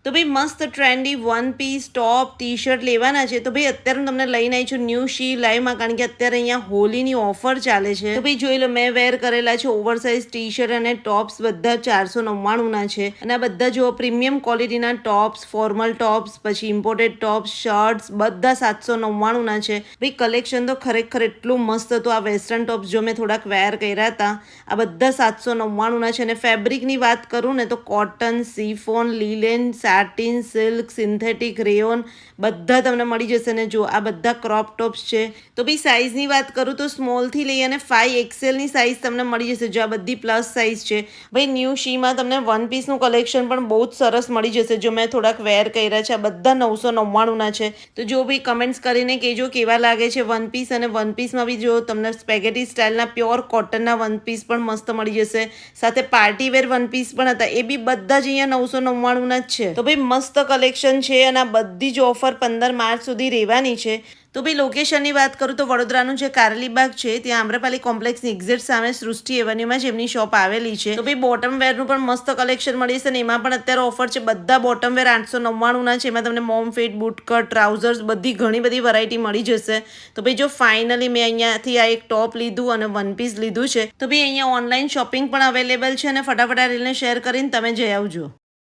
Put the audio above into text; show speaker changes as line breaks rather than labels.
તો ભાઈ મસ્ત trendy one piece top T shirt લેવાના છે. તો ભાઈ અત્યારે હું તમને લઈને આવી છું ન્યૂ શી લાઈવમાં, કારણ કે અત્યારે અહીંયા હોલીની ઓફર ચાલે છે. તો ભાઈ જોઈ લો, મેં વેર કરેલા છે ઓવરસાઇઝ ટી શર્ટ અને ટોપ્સ, બધા 499ના છે. અને આ બધા જો પ્રીમિયમ ક્વોલિટીના ટોપ્સ, ફોર્મલ ટોપ્સ, પછી ઇમ્પોર્ટેડ ટોપ્સ, શર્ટ્સ બધા 799ના છે. ભાઈ કલેક્શન તો ખરેખર એટલું મસ્ત હતું. આ વેસ્ટર્ન ટોપ્સ જો મેં થોડાક વેર કર્યા હતા, આ બધા 799ના છે. અને ફેબ્રિકની વાત કરું ને તો cotton, chiffon, linen, satin, silk, synthetic, rayon બધા તમને મળી જશે. ને જો આ બધા ક્રોપ ટોપ્સ છે. તો ભાઈ સાઇઝની વાત કરું તો સ્મોલથી લઈ અને 5XLની સાઇઝ તમને મળી જશે. જો આ બધી પ્લસ સાઇઝ છે. ભાઈ ન્યૂ શીમાં તમને વન પીસનું કલેક્શન પણ બહુ જ સરસ મળી જશે. જો મેં થોડાક વેર કર્યા છે, આ બધા 999ના છે. તો જો ભાઈ કમેન્ટ્સ કરીને કહેજો કેવા લાગે છે વન પીસ. અને વન પીસમાં બી જો તમને સ્પેગેટી સ્ટાઇલના પ્યોર કોટનના વન પીસ પણ મસ્ત મળી જશે. સાથે પાર્ટી વેર વન પીસ પણ હતા, એ બી બધા જ અહીંયા 999ના જ છે. તો ભાઈ મસ્ત કલેક્શન છે. અને આ બધી જ ઓફર 15 માર્ચ સુધી રહેવાની છે. તો ભાઈ લોકેશનની વાત કરું તો વડોદરાનું જે કારેલીબાગ છે ત્યાં આમ્રપાલી કોમ્પ્લેક્સની એક્ઝેક્ટ સામે સૃષ્ટિ એવન્યુમાં જ એમની શોપ આવેલી છે. તો ભાઈ બોટમ વેરનું પણ મસ્ત કલેક્શન મળી છે. ને એમાં પણ અત્યારે ઓફર છે. બધા બોટમ વેર 899ના છે. એમાં તમને mom fit, boot cut, trousers બધી ઘણી બધી વેરાયટી મળી જશે. તો ભાઈ જો ફાઇનલી મેં અહીંયાથી આ એક ટોપ લીધું અને વન પીસ લીધું છે. તો ભાઈ અહીંયા ઓનલાઈન શોપિંગ પણ અવેલેબલ છે. અને ફટાફટ આ રીલને શેર કરીને તમે જઈ આવજો.